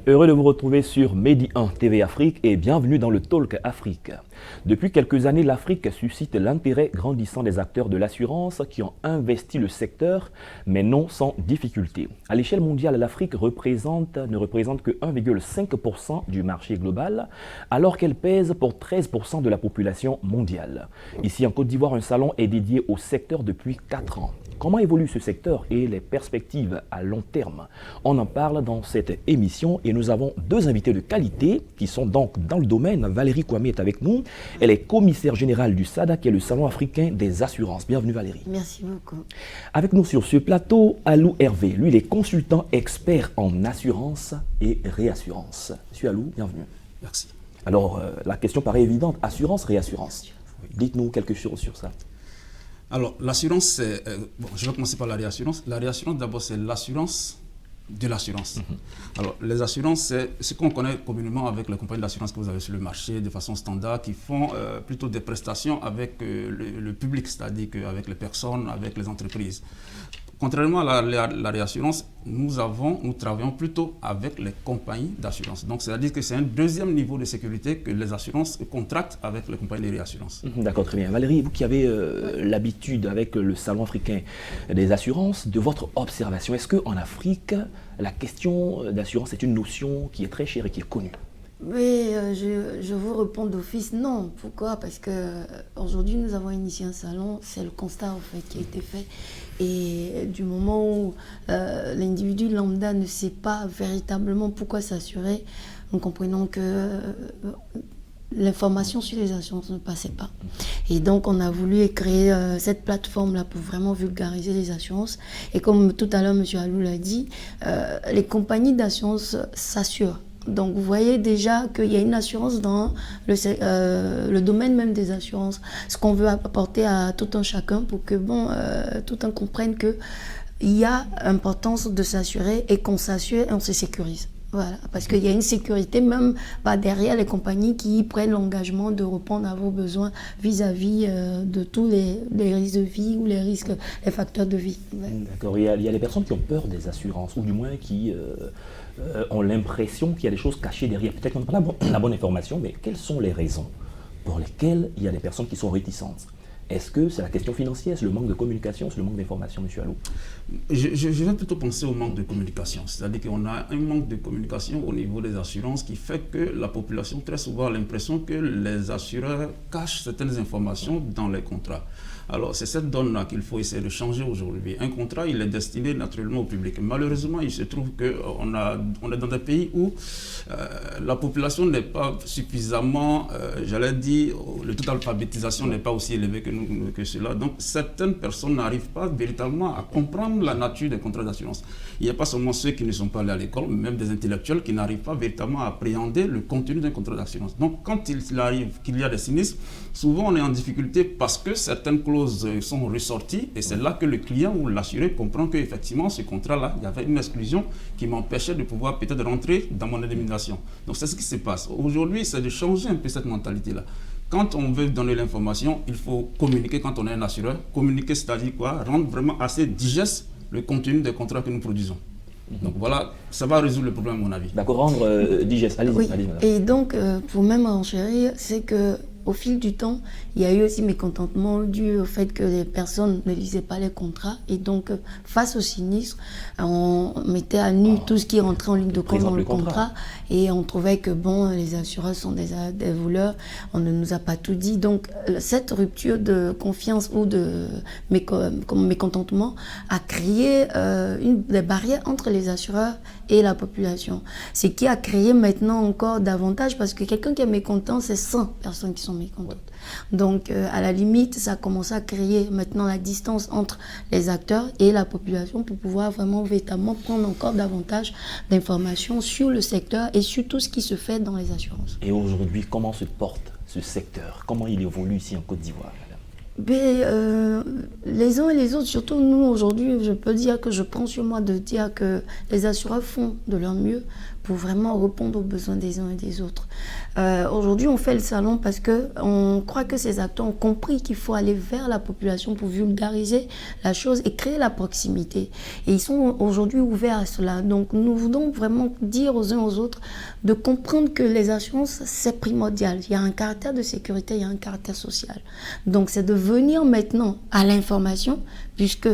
Heureux de vous retrouver sur Medi 1 TV Afrique et bienvenue dans le Talk Afrique. Depuis quelques années, l'Afrique suscite l'intérêt grandissant des acteurs de l'assurance qui ont investi le secteur, mais non sans difficulté. À l'échelle mondiale, l'Afrique ne représente que 1,5% du marché global, alors qu'elle pèse pour 13% de la population mondiale. Ici en Côte d'Ivoire, un salon est dédié au secteur depuis 4 ans. Comment évolue ce secteur et les perspectives à long terme? On en parle dans cette émission et nous avons deux invités de qualité qui sont donc dans le domaine. Valérie Kouamé est avec nous. Elle est commissaire générale du SADA, qui est le Salon africain des assurances. Bienvenue Valérie. Merci beaucoup. Avec nous sur ce plateau, Alou Hervé. Lui, il est consultant expert en assurance et réassurance. Monsieur Alou, bienvenue. Merci. Alors, la question paraît évidente. Assurance, réassurance. Dites-nous quelque chose sur ça. Alors, l'assurance, c'est... je vais commencer par la réassurance. La réassurance, d'abord, c'est l'assurance de l'assurance. Alors, les assurances, c'est ce qu'on connaît communément avec les compagnies d'assurance que vous avez sur le marché de façon standard, qui font plutôt des prestations avec le public, c'est-à-dire avec les personnes, avec les entreprises. Contrairement à la réassurance, nous travaillons plutôt avec les compagnies d'assurance. Donc, c'est-à-dire que c'est un deuxième niveau de sécurité que les assurances contractent avec les compagnies de réassurance. D'accord, très bien. Valérie, vous qui avez l'habitude avec le Salon africain des assurances, de votre observation, est-ce qu'en Afrique, la question d'assurance est une notion qui est très chère et qui est connue? Oui, je vous réponds d'office, non. Pourquoi? Parce qu'aujourd'hui, nous avons initié un salon, c'est le constat en fait qui a été fait. Et du moment où l'individu lambda ne sait pas véritablement pourquoi s'assurer, nous comprenons que l'information sur les assurances ne passait pas. Et donc, on a voulu créer cette plateforme-là pour vraiment vulgariser les assurances. Et comme tout à l'heure, M. Alou l'a dit, les compagnies d'assurance s'assurent. Donc, vous voyez déjà qu'il y a une assurance dans le domaine même des assurances. Ce qu'on veut apporter à tout un chacun pour que tout un comprenne qu'il y a importance de s'assurer et qu'on s'assure et on se sécurise. Voilà, parce qu'il y a une sécurité même derrière les compagnies qui prennent l'engagement de répondre à vos besoins vis-à-vis de tous les risques de vie ou les facteurs de vie. Ouais. D'accord, il y a des personnes qui ont peur des assurances, ou du moins qui ont l'impression qu'il y a des choses cachées derrière. Peut-être qu'on n'a pas la bonne information, mais quelles sont les raisons pour lesquelles il y a des personnes qui sont réticentes? Est-ce que c'est la question financière, c'est le manque de communication, c'est le manque d'information, M. Alou? Je vais plutôt penser au manque de communication. C'est-à-dire qu'on a un manque de communication au niveau des assurances qui fait que la population très souvent a l'impression que les assureurs cachent certaines informations dans les contrats. Alors, c'est cette donne-là qu'il faut essayer de changer aujourd'hui. Un contrat, il est destiné naturellement au public. Malheureusement, il se trouve qu'on est dans des pays où la population n'est pas suffisamment, le taux d'alphabétisation n'est pas aussi élevé que cela. Donc, certaines personnes n'arrivent pas véritablement à comprendre la nature des contrats d'assurance. Il n'y a pas seulement ceux qui ne sont pas allés à l'école, mais même des intellectuels qui n'arrivent pas véritablement à appréhender le contenu d'un contrat d'assurance. Donc, quand il arrive qu'il y a des sinistres, souvent on est en difficulté parce que certaines clauses sont ressorties et c'est là que le client ou l'assuré comprend qu'effectivement ce contrat-là, il y avait une exclusion qui m'empêchait de pouvoir peut-être rentrer dans mon indemnisation. Donc c'est ce qui se passe. Aujourd'hui, c'est de changer un peu cette mentalité-là. Quand on veut donner l'information, il faut communiquer quand on est un assureur. Communiquer, c'est-à-dire quoi? Rendre vraiment assez digeste le contenu des contrats que nous produisons. Donc voilà, ça va résoudre le problème à mon avis. D'accord, rendre digeste. Allez-y, oui. madame. Et donc, pour même enchérir, c'est que au fil du temps, il y a eu aussi mécontentement dû au fait que les personnes ne lisaient pas les contrats. Et donc, face au sinistre, on mettait à nu tout ce qui rentrait en ligne de compte dans le contrat. Et on trouvait que, les assureurs sont des voleurs. On ne nous a pas tout dit. Donc, cette rupture de confiance ou de mécontentement a créé des barrières entre les assureurs et la population. Ce qui a créé maintenant encore davantage, parce que quelqu'un qui est mécontent, c'est 100 personnes qui sont mécontentes. Donc, à la limite, ça a commencé à créer maintenant la distance entre les acteurs et la population pour pouvoir véritablement prendre encore davantage d'informations sur le secteur et sur tout ce qui se fait dans les assurances. Et aujourd'hui, comment se porte ce secteur? Comment il évolue ici en Côte d'Ivoire? Les uns et les autres, surtout nous aujourd'hui, je peux dire que je prends sur moi de dire que les assureurs font de leur mieux pour vraiment répondre aux besoins des uns et des autres. Aujourd'hui, on fait le salon parce qu'on croit que ces acteurs ont compris qu'il faut aller vers la population pour vulgariser la chose et créer la proximité. Et ils sont aujourd'hui ouverts à cela. Donc nous voulons vraiment dire aux uns aux autres de comprendre que les assurances, c'est primordial. Il y a un caractère de sécurité, il y a un caractère social. Donc c'est de venir maintenant à l'information, puisque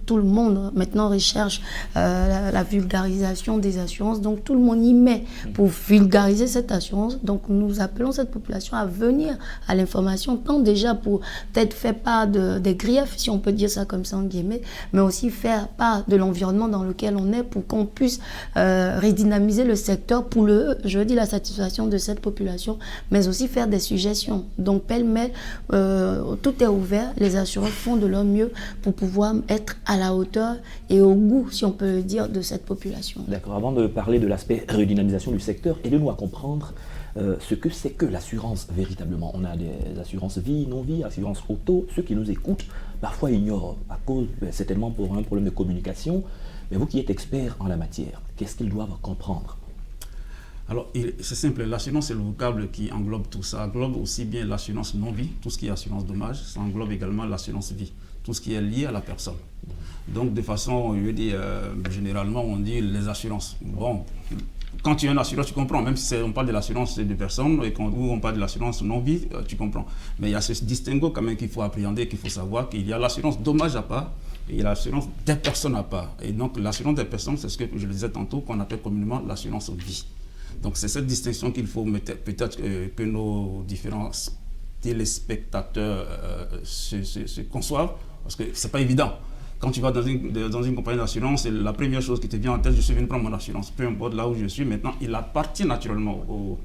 tout le monde maintenant recherche la vulgarisation des assurances. Donc tout le monde y met pour vulgariser cette assurance. Donc nous appelons cette population à venir à l'information, tant déjà pour peut-être faire part des griefs, si on peut dire ça comme ça en guillemets, mais aussi faire part de l'environnement dans lequel on est pour qu'on puisse redynamiser le secteur pour la satisfaction de cette population, mais aussi faire des suggestions. Donc pêle-mêle, tout est ouvert. Les assureurs font de leur mieux pour pouvoir être à la hauteur et au goût, si on peut le dire, de cette population. D'accord. Avant de parler de l'aspect redynamisation du secteur, aidez-nous à comprendre ce que c'est que l'assurance véritablement. On a des assurances vie, non-vie, assurances auto. Ceux qui nous écoutent parfois ignorent à cause, certainement pour un problème de communication. Mais vous qui êtes expert en la matière, qu'est-ce qu'ils doivent comprendre? Alors, c'est simple, l'assurance, c'est le vocable qui englobe tout ça. Ça englobe aussi bien l'assurance non-vie, tout ce qui est assurance dommage. Ça englobe également l'assurance vie, tout ce qui est lié à la personne. Donc, de façon, je veux dire, généralement, on dit les assurances. Bon, quand tu es un assureur, tu comprends. Même si on parle de l'assurance de personnes ou on parle de l'assurance non-vie, tu comprends. Mais il y a ce distinguo quand même qu'il faut appréhender, qu'il faut savoir qu'il y a l'assurance dommage à part et il y a l'assurance des personnes à part. Et donc, l'assurance des personnes, c'est ce que je le disais tantôt, qu'on appelle communément l'assurance vie. Donc, c'est cette distinction qu'il faut peut-être que nos différents téléspectateurs se conçoivent, parce que ce n'est pas évident. Quand tu vas dans une compagnie d'assurance, c'est la première chose qui te vient en tête, je suis venu prendre mon assurance. Peu importe là où je suis, maintenant, il appartient naturellement aux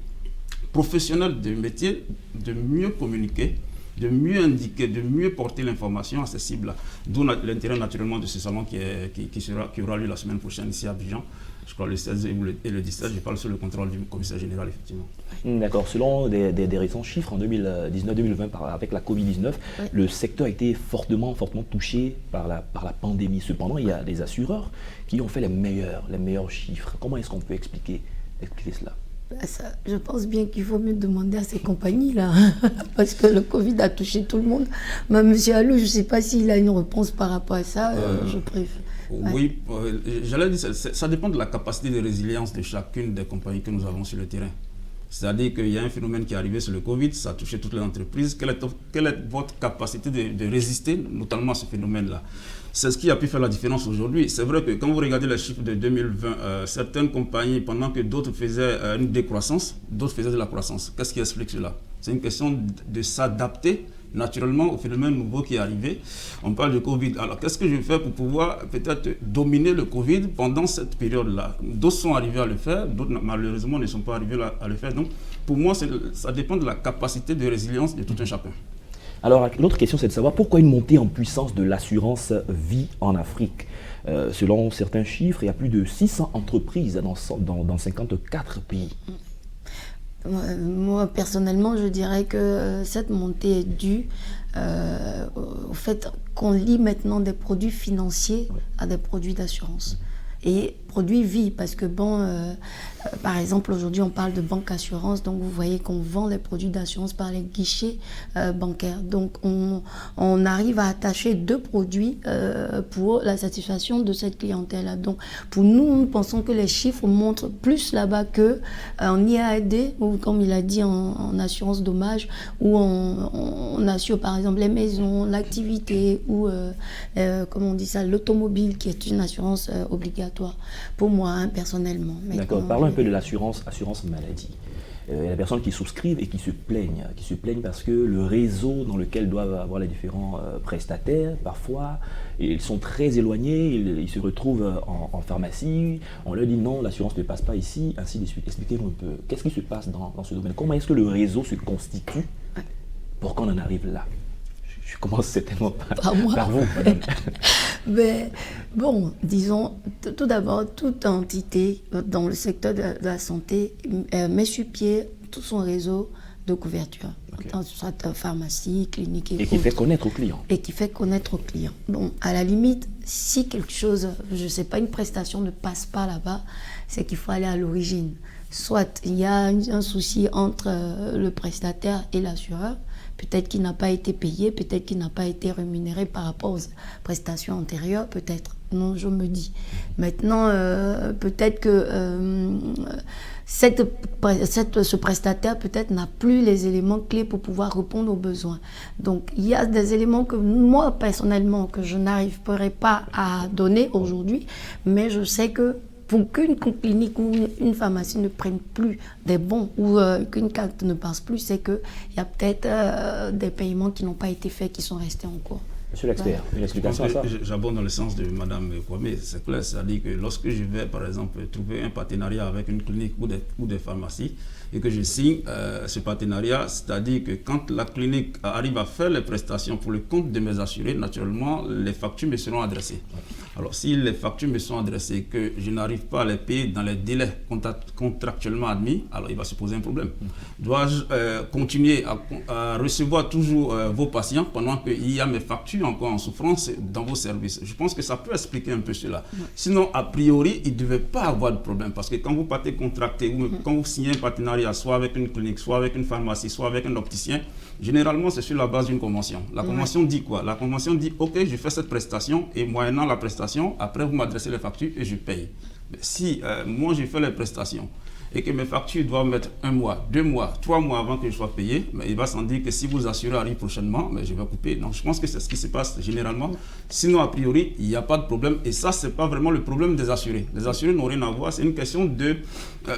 professionnels du métier de mieux communiquer, de mieux indiquer, de mieux porter l'information à ces cibles-là. D'où l'intérêt naturellement de ce salon qui aura lieu la semaine prochaine ici à Abidjan. Je crois le 16 et le 17, je parle sous le contrôle du commissaire général, effectivement. D'accord. Selon des récents chiffres, en 2019-2020, avec la Covid-19, le secteur a été fortement touché par la pandémie. Cependant, il y a des assureurs qui ont fait les meilleurs chiffres. Comment est-ce qu'on peut expliquer cela? Ça, je pense bien qu'il faut mieux demander à ces compagnies-là, parce que le Covid a touché tout le monde. Mais M. Alou, je ne sais pas s'il a une réponse par rapport à ça, je préfère. Oui, j'allais dire, ça dépend de la capacité de résilience de chacune des compagnies que nous avons sur le terrain. C'est-à-dire qu'il y a un phénomène qui est arrivé sur le Covid, ça a touché toutes les entreprises. Quelle est votre capacité de résister, notamment à ce phénomène-là? C'est ce qui a pu faire la différence aujourd'hui. C'est vrai que quand vous regardez les chiffres de 2020, certaines compagnies, pendant que d'autres faisaient une décroissance, d'autres faisaient de la croissance. Qu'est-ce qui explique cela? C'est une question de s'adapter naturellement au phénomène nouveau qui est arrivé. On parle de Covid. Alors, qu'est-ce que je fais pour pouvoir peut-être dominer le Covid pendant cette période-là? D'autres sont arrivés à le faire, d'autres malheureusement ne sont pas arrivés à le faire. Donc, pour moi, ça dépend de la capacité de résilience de tout un chacun. Alors, l'autre question, c'est de savoir pourquoi une montée en puissance de l'assurance vie en Afrique. Selon certains chiffres, il y a plus de 600 entreprises dans 54 pays. Moi, personnellement, je dirais que cette montée est due au fait qu'on lie maintenant des produits financiers à des produits d'assurance. Et produits vie, parce que par exemple, aujourd'hui, on parle de banque assurance, donc vous voyez qu'on vend les produits d'assurance par les guichets bancaires. Donc, on arrive à attacher deux produits pour la satisfaction de cette clientèle-là. Donc, pour nous, nous pensons que les chiffres montrent plus là-bas qu'en IAD, ou comme il a dit, en assurance dommage, où on assure par exemple les maisons, l'activité, ou, comment on dit ça, l'automobile, qui est une assurance obligatoire. Pour moi, personnellement. D'accord, parlons un peu de assurance maladie. Il y a des personnes qui souscrivent et qui se plaignent parce que le réseau dans lequel doivent avoir les différents prestataires, parfois, ils sont très éloignés, ils se retrouvent en pharmacie, on leur dit non, l'assurance ne passe pas ici, ainsi de suite. Expliquez-nous un peu, qu'est-ce qui se passe dans ce domaine? Comment est-ce que le réseau se constitue pour qu'on en arrive là? Je commence certainement par vous. Mais bon, disons, tout d'abord, toute entité dans le secteur de la santé met sur pied tout son réseau de couverture. soit pharmacie, clinique et qui fait connaître aux clients. Et qui fait connaître aux clients. Bon, à la limite, si quelque chose, je ne sais pas, une prestation ne passe pas là-bas, c'est qu'il faut aller à l'origine. Soit il y a un souci entre le prestataire et l'assureur, peut-être qu'il n'a pas été payé, peut-être qu'il n'a pas été rémunéré par rapport aux prestations antérieures, peut-être. Non, je me dis. Maintenant, peut-être que ce prestataire peut-être n'a plus les éléments clés pour pouvoir répondre aux besoins. Donc, il y a des éléments que moi, personnellement, que je n'arriverai pas à donner aujourd'hui, mais je sais que pour qu'une clinique ou une pharmacie ne prenne plus des bons ou qu'une carte ne passe plus, c'est qu'il y a peut-être des paiements qui n'ont pas été faits, qui sont restés en cours. Monsieur l'expert, une explication à ça? J'abonde dans le sens de Mme Kwame, c'est clair, c'est-à-dire que lorsque je vais, par exemple, trouver un partenariat avec une clinique ou des pharmacies et que je signe ce partenariat, c'est-à-dire que quand la clinique arrive à faire les prestations pour le compte de mes assurés, naturellement, les factures me seront adressées. Alors, si les factures me sont adressées et que je n'arrive pas à les payer dans les délais contractuellement admis, alors il va se poser un problème. Dois-je continuer à recevoir toujours vos patients pendant qu'il y a mes factures encore en souffrance dans vos services? Je pense que ça peut expliquer un peu cela. Sinon, a priori, il ne devait pas avoir de problème parce que quand vous partez contracter ou quand vous signez un partenariat, soit avec une clinique, soit avec une pharmacie, soit avec un opticien, généralement, c'est sur la base d'une convention. La convention dit quoi? La convention dit, OK, je fais cette prestation et moyennant la prestation, après vous m'adressez les factures et je paye. Mais si moi, je fais les prestations et que mes factures doivent mettre 1 mois, 2 mois, 3 mois avant que je sois payé, mais il va sans dire que si vous assurez arrive prochainement, mais je vais couper. Donc je pense que c'est ce qui se passe généralement. Sinon, a priori, il n'y a pas de problème. Et ça, ce n'est pas vraiment le problème des assurés. Les assurés n'ont rien à voir. C'est une question de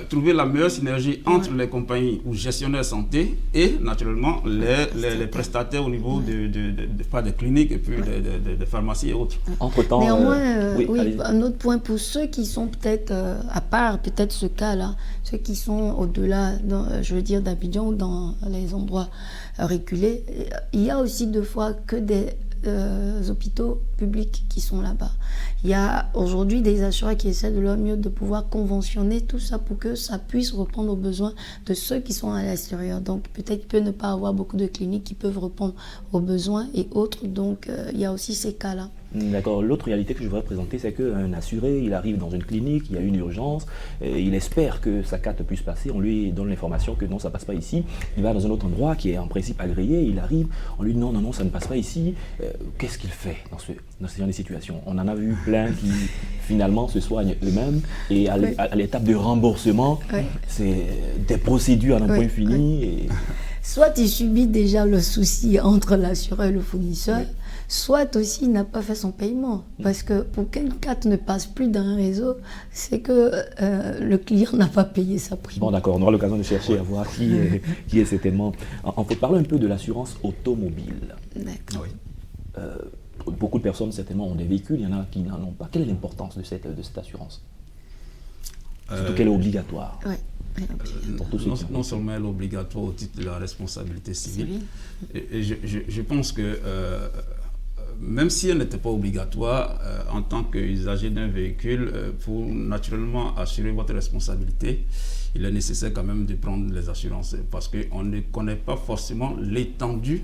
trouver la meilleure synergie entre les compagnies ou gestionnaires santé et naturellement les prestataires au niveau des cliniques et puis des pharmacies et autres. Entre-temps, néanmoins, un autre point pour ceux qui sont peut-être, à part peut-être ce cas-là, ceux qui sont au-delà, je veux dire, d'Abidjan ou dans les endroits reculés, il y a aussi deux fois que des hôpitaux publics qui sont là-bas. Il y a aujourd'hui des assureurs qui essaient de leur mieux de pouvoir conventionner tout ça pour que ça puisse répondre aux besoins de ceux qui sont à l'extérieur. Donc peut-être qu'il peut ne pas avoir beaucoup de cliniques qui peuvent répondre aux besoins et autres. Donc il y a aussi ces cas-là. D'accord. L'autre réalité que je voudrais présenter, c'est qu'un assuré, il arrive dans une clinique, il y a une urgence, il espère que sa carte puisse passer, on lui donne l'information que non, ça ne passe pas ici. Il va dans un autre endroit qui est en principe agréé, il arrive, on lui dit non, ça ne passe pas ici. Qu'est-ce qu'il fait dans ce genre de situation? On en a vu plein qui finalement se soignent eux-mêmes et à l'étape de remboursement, c'est des procédures à un point fini. Et... Soit il subit déjà le souci entre l'assureur et le fournisseur, soit aussi il n'a pas fait son paiement. Parce que pour qu'une carte ne passe plus dans un réseau, c'est que le client n'a pas payé sa prime. Bon d'accord, on aura l'occasion de chercher à voir qui est certainement... On peut parler un peu de l'assurance automobile. D'accord. Beaucoup de personnes certainement ont des véhicules, il y en a qui n'en ont pas. Quelle est l'importance de cette assurance? Surtout qu'elle est obligatoire. Non seulement elle est obligatoire au titre de la responsabilité civile, et je pense que même si elle n'était pas obligatoire, en tant qu'usager d'un véhicule, pour naturellement assurer votre responsabilité, il est nécessaire quand même de prendre les assurances parce qu'on ne connaît pas forcément l'étendue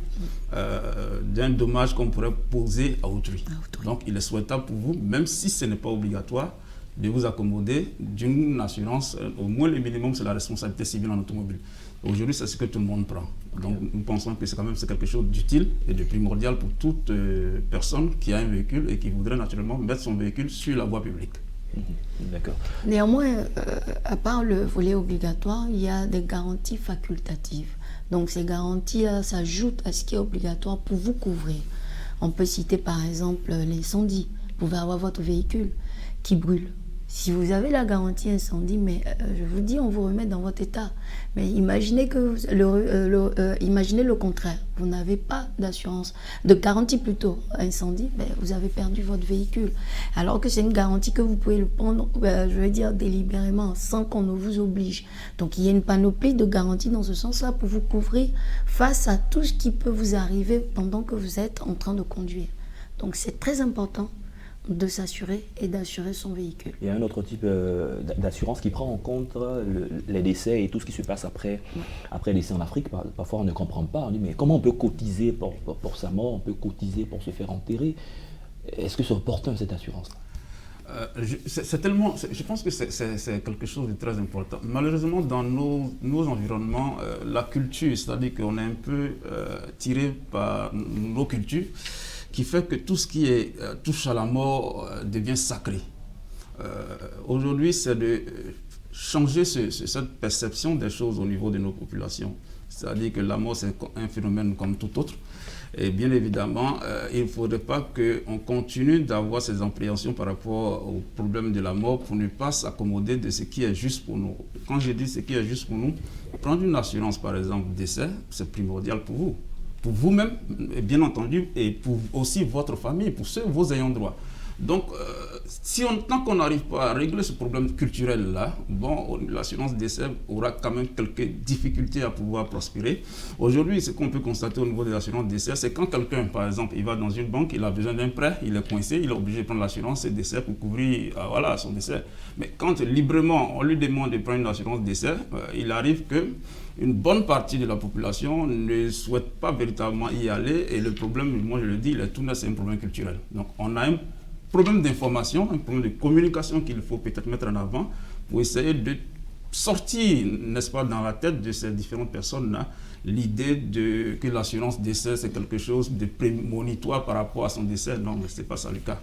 d'un dommage qu'on pourrait poser à autrui. Donc il est souhaitable pour vous, même si ce n'est pas obligatoire, de vous accommoder d'une assurance, au moins le minimum c'est la responsabilité civile en automobile. Aujourd'hui c'est ce que tout le monde prend. Donc nous pensons que c'est quelque chose d'utile et de primordial pour toute personne qui a un véhicule et qui voudrait naturellement mettre son véhicule sur la voie publique. D'accord. Néanmoins, à part le volet obligatoire, il y a des garanties facultatives. Donc ces garanties-là s'ajoutent à ce qui est obligatoire pour vous couvrir. On peut citer par exemple l'incendie. Vous pouvez avoir votre véhicule qui brûle. Si vous avez la garantie incendie, mais je vous dis, on vous remet dans votre état. Mais imaginez imaginez le contraire. Vous n'avez pas d'assurance, de garantie plutôt, incendie, mais vous avez perdu votre véhicule. Alors que c'est une garantie que vous pouvez le prendre, je veux dire, délibérément, sans qu'on ne vous oblige. Donc il y a une panoplie de garanties dans ce sens-là pour vous couvrir face à tout ce qui peut vous arriver pendant que vous êtes en train de conduire. Donc c'est très important de s'assurer et d'assurer son véhicule. Il y a un autre type d'assurance qui prend en compte les décès et tout ce qui se passe après le décès en Afrique. Parfois, on ne comprend pas. On dit, mais comment on peut cotiser pour sa mort, on peut cotiser pour se faire enterrer? Est-ce que c'est opportun, cette assurance-là? Je pense que c'est quelque chose de très important. Malheureusement, dans nos environnements, la culture, c'est-à-dire qu'on est un peu tiré par nos cultures, qui fait que tout ce qui touche à la mort devient sacré. Aujourd'hui, c'est de changer cette perception des choses au niveau de nos populations. C'est-à-dire que la mort, c'est un phénomène comme tout autre. Et bien évidemment, il ne faudrait pas qu'on continue d'avoir ces appréhensions par rapport au problème de la mort pour ne pas s'accommoder de ce qui est juste pour nous. Quand je dis ce qui est juste pour nous, prendre une assurance, par exemple, décès, c'est primordial pour vous. Pour vous-même, bien entendu, et pour aussi votre famille, pour vos ayants droit. Donc, tant qu'on n'arrive pas à régler ce problème culturel-là, bon, l'assurance décès aura quand même quelques difficultés à pouvoir prospérer. Aujourd'hui, ce qu'on peut constater au niveau de l'assurance décès, c'est quand quelqu'un, par exemple, il va dans une banque, il a besoin d'un prêt, il est coincé, il est obligé de prendre l'assurance décès pour couvrir son décès. Mais quand librement, on lui demande de prendre une assurance décès, il arrive que une bonne partie de la population ne souhaite pas véritablement y aller. Et le problème, moi je le dis, c'est un problème culturel. Donc on a un problème d'information, un problème de communication qu'il faut peut-être mettre en avant pour essayer de sortir, n'est-ce pas, dans la tête de ces différentes personnes-là, l'idée que l'assurance décès, c'est quelque chose de prémonitoire par rapport à son décès. Non, mais ce n'est pas ça le cas.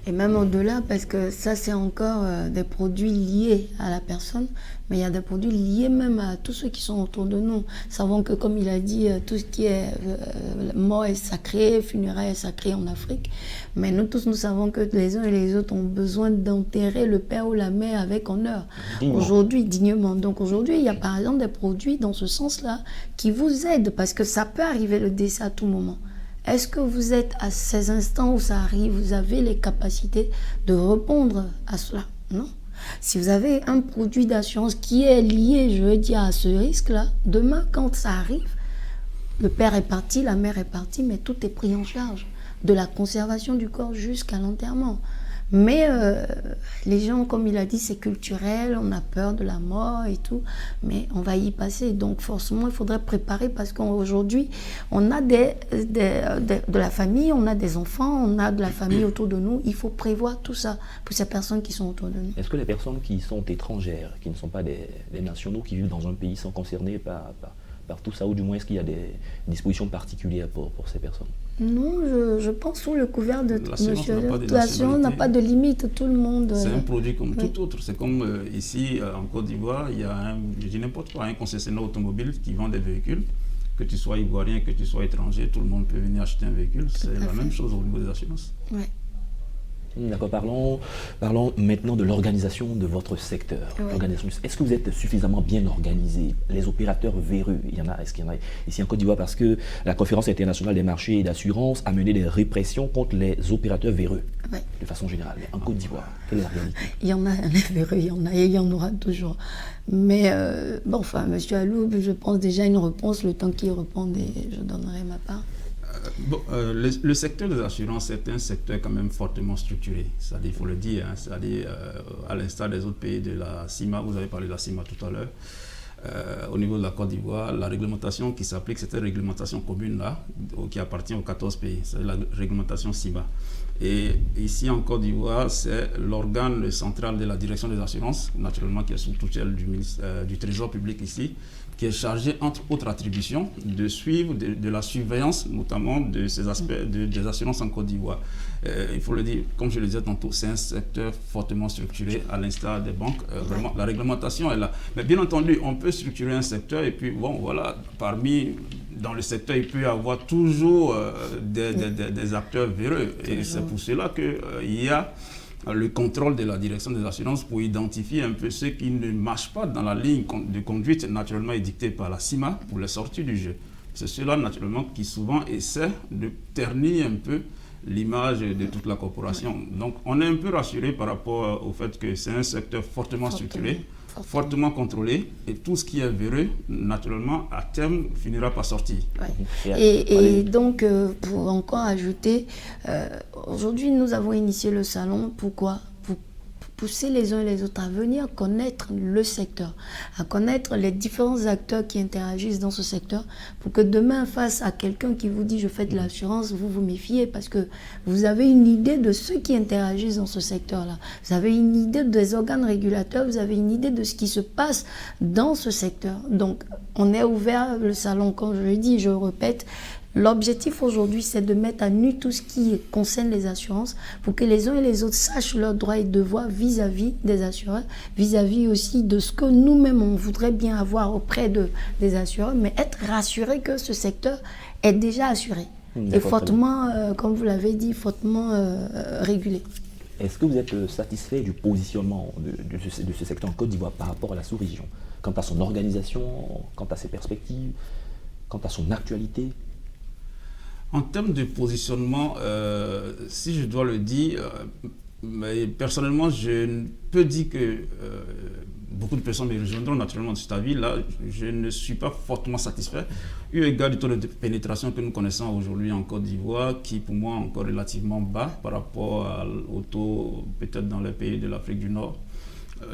Et même au-delà, parce que ça, c'est encore des produits liés à la personne, mais il y a des produits liés même à tous ceux qui sont autour de nous. Nous savons que, comme il a dit, tout ce qui est mort est sacré, funérailles est sacré en Afrique, mais nous tous, nous savons que les uns et les autres ont besoin d'enterrer le père ou la mère avec honneur. Aujourd'hui, dignement. Donc aujourd'hui, il y a par exemple des produits dans ce sens-là qui vous aident, parce que ça peut arriver le décès à tout moment. Est-ce que vous êtes à ces instants où ça arrive, vous avez les capacités de répondre à cela? Non. Si vous avez un produit d'assurance qui est lié, je veux dire, à ce risque-là, demain, quand ça arrive, le père est parti, la mère est partie, mais tout est pris en charge, de la conservation du corps jusqu'à l'enterrement. Mais les gens, comme il a dit, c'est culturel, on a peur de la mort et tout, mais on va y passer. Donc forcément, il faudrait préparer, parce qu'aujourd'hui, on a de la famille, on a des enfants, on a de la famille autour de nous. Il faut prévoir tout ça pour ces personnes qui sont autour de nous. Est-ce que les personnes qui sont étrangères, qui ne sont pas des nationaux, qui vivent dans un pays, sont concernées par tout ça, ou du moins est-ce qu'il y a des dispositions particulières pour ces personnes? Non, je pense sous le couvert de l'assurance n'a pas de limite, tout le monde. C'est un produit comme tout autre. C'est comme ici en Côte d'Ivoire, il y a je dis n'importe quoi, un concessionnaire automobile qui vend des véhicules. Que tu sois ivoirien, que tu sois étranger, tout le monde peut venir acheter un véhicule. C'est la même chose au niveau des assurances. Ouais. D'accord, parlons maintenant de l'organisation de votre secteur. Oui. Est-ce que vous êtes suffisamment bien organisé? Les opérateurs véreux, est-ce qu'il y en a ici en Côte d'Ivoire? Parce que la Conférence internationale des marchés et d'assurance a mené des répressions contre les opérateurs véreux, de façon générale. Mais en Côte d'Ivoire, quelle est la réalité? Il y en a, les véreux, il y en a et il y en aura toujours. Mais M. Alou, je pense déjà une réponse, le temps qu'il réponde, et je donnerai ma part. Le secteur des assurances est un secteur quand même fortement structuré, c'est-à-dire, il faut le dire, hein, c'est-à-dire à l'instar des autres pays de la CIMA, vous avez parlé de la CIMA tout à l'heure, au niveau de la Côte d'Ivoire, la réglementation qui s'applique, c'est une réglementation commune-là, qui appartient aux 14 pays, c'est la réglementation CIMA. Et ici en Côte d'Ivoire, c'est l'organe central de la direction des assurances, naturellement qui est sous tutelle du Trésor public ici, qui est chargé, entre autres attributions, de suivre de la surveillance, notamment de ces aspects des assurances en Côte d'Ivoire. Il faut le dire, comme je le disais tantôt, c'est un secteur fortement structuré, à l'instar des banques. Vraiment, la réglementation est là. Mais bien entendu, on peut structurer un secteur et puis, bon, voilà, dans le secteur, il peut y avoir toujours des acteurs véreux. Et c'est pour cela qu'il y a le contrôle de la direction des assurances pour identifier un peu ceux qui ne marchent pas dans la ligne de conduite naturellement édictée par la CIMA pour les sortir du jeu. C'est ceux-là naturellement qui souvent essaient de ternir un peu l'image de toute la corporation. Donc on est un peu rassuré par rapport au fait que c'est un secteur fortement structuré. fortement contrôlé, et tout ce qui est véreux, naturellement, à terme, finira par sortir. Ouais. Et donc, pour encore ajouter, aujourd'hui, nous avons initié le salon. Pourquoi ? Pour pousser les uns et les autres à venir connaître le secteur, à connaître les différents acteurs qui interagissent dans ce secteur, pour que demain, face à quelqu'un qui vous dit « je fais de l'assurance », vous vous méfiez parce que vous avez une idée de ceux qui interagissent dans ce secteur-là. Vous avez une idée des organes régulateurs, vous avez une idée de ce qui se passe dans ce secteur. Donc, on est ouvert, le salon, comme je le dis, je le répète. L'objectif aujourd'hui, c'est de mettre à nu tout ce qui concerne les assurances pour que les uns et les autres sachent leurs droits et devoirs vis-à-vis des assureurs, vis-à-vis aussi de ce que nous-mêmes, on voudrait bien avoir auprès des assureurs, mais être rassurés que ce secteur est déjà assuré et fortement, comme vous l'avez dit, fortement régulé. Est-ce que vous êtes satisfait du positionnement de ce secteur en Côte d'Ivoire par rapport à la sous-région, quant à son organisation, quant à ses perspectives, quant à son actualité ? En termes de positionnement, si je dois le dire, mais personnellement, je peux dire que beaucoup de personnes me rejoindront naturellement dans cet avis. Là, je ne suis pas fortement satisfait, eu égard du taux de pénétration que nous connaissons aujourd'hui en Côte d'Ivoire, qui pour moi est encore relativement bas par rapport au taux peut-être dans les pays de l'Afrique du Nord.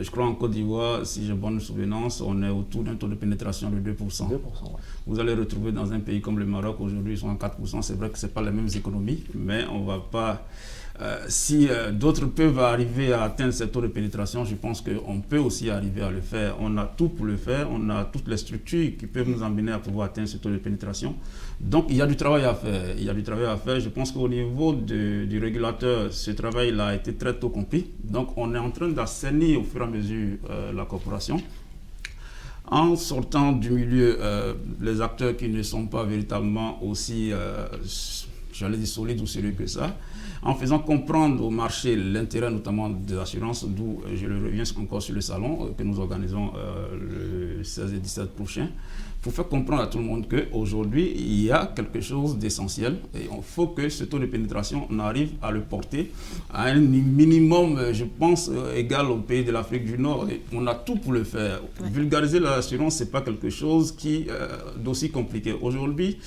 Je crois en Côte d'Ivoire, si j'ai bonne souvenance, on est autour d'un taux de pénétration de 2%. 2%, ouais. Vous allez retrouver dans un pays comme le Maroc, aujourd'hui ils sont à 4%. C'est vrai que ce n'est pas les mêmes économies, mais on ne va pas... si d'autres peuvent arriver à atteindre ce taux de pénétration, je pense qu'on peut aussi arriver à le faire. On a tout pour le faire, on a toutes les structures qui peuvent nous amener à pouvoir atteindre ce taux de pénétration. Donc il y a du travail à faire. Il y a du travail à faire. Je pense qu'au niveau du régulateur, ce travail a été très tôt compris. Donc on est en train d'assainir au fur et à mesure la corporation. En sortant du milieu, les acteurs qui ne sont pas véritablement aussi, j'allais dire, solides ou sérieux que ça, en faisant comprendre au marché l'intérêt notamment des assurances, d'où je le reviens encore sur le salon que nous organisons le 16 et 17 prochain, pour faire comprendre à tout le monde qu'aujourd'hui, il y a quelque chose d'essentiel et il faut que ce taux de pénétration, on arrive à le porter à un minimum, je pense, égal aux pays de l'Afrique du Nord. Et on a tout pour le faire. Ouais. Vulgariser l'assurance, ce n'est pas quelque chose d'aussi compliqué. Aujourd'hui,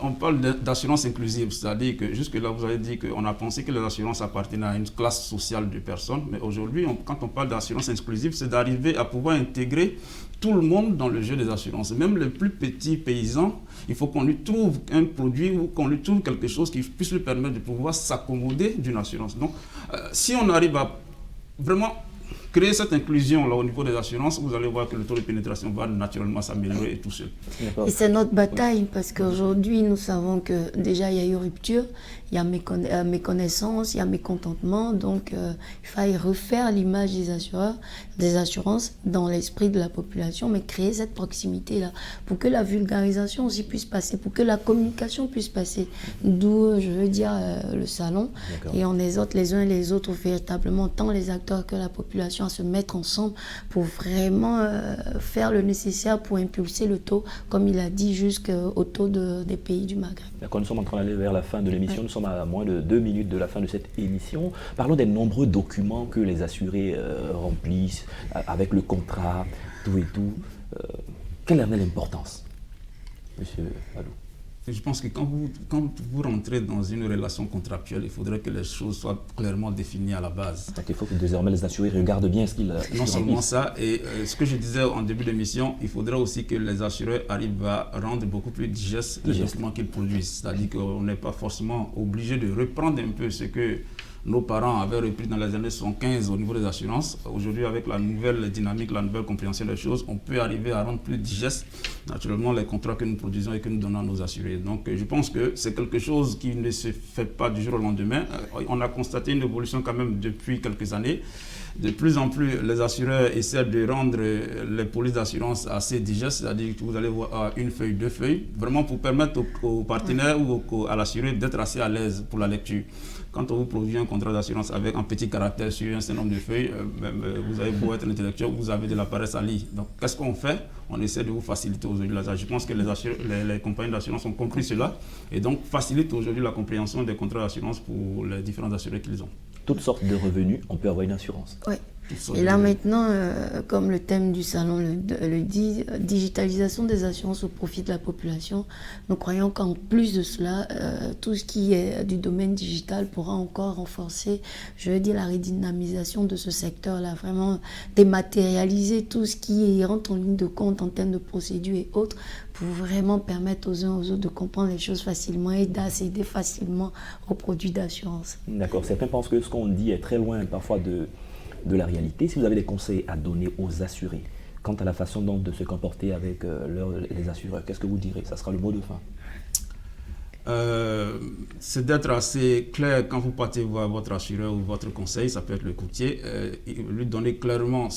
on parle d'assurance inclusive, c'est-à-dire que jusque-là, vous avez dit qu'on a pensé que les assurances appartenaient à une classe sociale de personnes, mais aujourd'hui, quand on parle d'assurance inclusive, c'est d'arriver à pouvoir intégrer tout le monde dans le jeu des assurances. Même les plus petits paysans, il faut qu'on lui trouve un produit ou qu'on lui trouve quelque chose qui puisse lui permettre de pouvoir s'accommoder d'une assurance. Donc, si on arrive à vraiment créer cette inclusion là au niveau des assurances, vous allez voir que le taux de pénétration va naturellement s'améliorer tout seul. Et c'est notre bataille parce qu'aujourd'hui, nous savons que déjà il y a eu rupture, il y a méconnaissance, il y a mécontentement, donc il faille refaire l'image des assurances dans l'esprit de la population, mais créer cette proximité-là pour que la vulgarisation aussi puisse passer, pour que la communication puisse passer, d'où je veux dire le salon. Et on exhorte les uns et les autres véritablement, tant les acteurs que la population, à se mettre ensemble pour vraiment faire le nécessaire pour impulser le taux, comme il a dit, jusqu'au taux des pays du Maghreb. D'accord, nous sommes en train d'aller vers la fin de l'émission, nous sommes à moins de 2 minutes de la fin de cette émission. Parlons des nombreux documents que les assurés remplissent avec le contrat, tout et tout. Quelle en est l'importance, Monsieur Badou? Je pense que quand vous rentrez dans une relation contractuelle, il faudrait que les choses soient clairement définies à la base. Donc il faut que désormais les assurés regardent bien ce qu'ils Non seulement ça, et ce que je disais en début d'émission, il faudrait aussi que les assureurs arrivent à rendre beaucoup plus digeste les documents qu'ils produisent. C'est-à-dire qu'on n'est pas forcément obligé de reprendre un peu ce que nos parents avaient repris dans les années 75 au niveau des assurances. Aujourd'hui, avec la nouvelle dynamique, la nouvelle compréhension des choses, on peut arriver à rendre plus digeste, naturellement, les contrats que nous produisons et que nous donnons à nos assurés. Donc, je pense que c'est quelque chose qui ne se fait pas du jour au lendemain. On a constaté une évolution quand même depuis quelques années. De plus en plus, les assureurs essaient de rendre les polices d'assurance assez digestes, c'est-à-dire que vous allez voir une feuille, 2 feuilles, vraiment pour permettre aux partenaires ou à l'assuré d'être assez à l'aise pour la lecture. Quand on vous produit un contrat d'assurance avec un petit caractère sur un certain nombre de feuilles, vous avez beau être intellectuel, vous avez de la paresse à lire. Donc, qu'est-ce qu'on fait? On essaie de vous faciliter aujourd'hui la tâche. Je pense que les compagnies d'assurance ont compris cela et donc facilitent aujourd'hui la compréhension des contrats d'assurance pour les différents assurés qu'ils ont. Toutes sortes de revenus, on peut avoir une assurance. Oui. Et là maintenant, comme le thème du salon le dit, digitalisation des assurances au profit de la population, nous croyons qu'en plus de cela, tout ce qui est du domaine digital pourra encore renforcer, je veux dire, la redynamisation de ce secteur-là, vraiment dématérialiser tout ce qui rentre en ligne de compte en termes de procédures et autres, pour vraiment permettre aux uns aux autres de comprendre les choses facilement et d'accéder facilement aux produits d'assurance. D'accord, certains pensent que ce qu'on dit est très loin parfois de la réalité. Si vous avez des conseils à donner aux assurés quant à la façon donc de se comporter avec les assureurs, qu'est-ce que vous direz? Ça sera le mot de fin. C'est d'être assez clair quand vous partez voir votre assureur ou votre conseil, ça peut être le courtier, lui donner clairement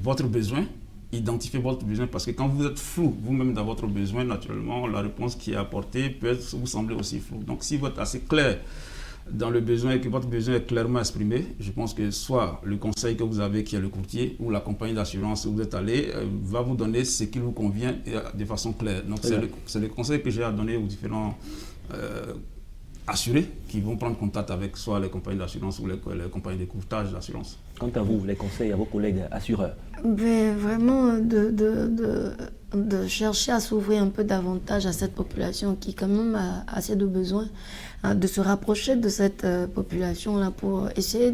votre besoin, identifier votre besoin, parce que quand vous êtes flou vous-même dans votre besoin, naturellement, la réponse qui est apportée peut vous sembler aussi floue. Donc si vous êtes assez clair dans le besoin et que votre besoin est clairement exprimé, je pense que soit le conseil que vous avez qui est le courtier ou la compagnie d'assurance où vous êtes allé va vous donner ce qui vous convient de façon claire. Donc c'est le conseil que j'ai à donner aux différents assurés qui vont prendre contact avec soit les compagnies d'assurance ou les compagnies de courtage d'assurance. Quant à vous, les conseils à vos collègues assureurs? Vraiment de chercher à s'ouvrir un peu davantage à cette population qui quand même a assez de besoins, de se rapprocher de cette population-là pour essayer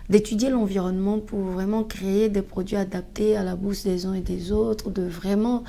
d'étudier l'environnement pour vraiment créer des produits adaptés à la bourse des uns et des autres, de vraiment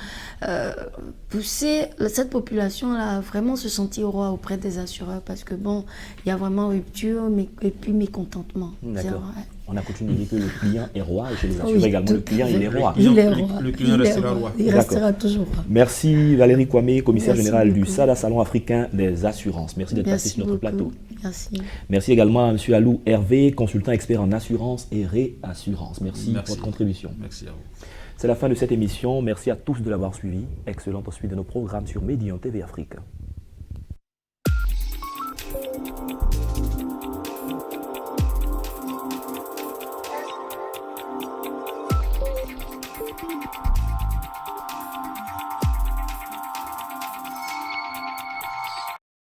pousser cette population-là à vraiment se sentir roi auprès des assureurs parce que bon, il y a vraiment rupture et puis mécontentement. D'accord. On a coutume de dire que le client est roi et chez les assureurs également, le client il est roi. Il est roi. Le client restera roi. Il restera toujours roi. Merci Valérie Kwame, commissaire générale beaucoup. du SADA, Salon africain des assurances. Merci d'être passé sur notre plateau. Merci. Merci également à M. Alou Hervé, consultant expert en assurance et réassurance. Merci pour votre contribution. Merci à vous. C'est la fin de cette émission. Merci à tous de l'avoir suivi. Excellente suite de nos programmes sur Médian TV Afrique.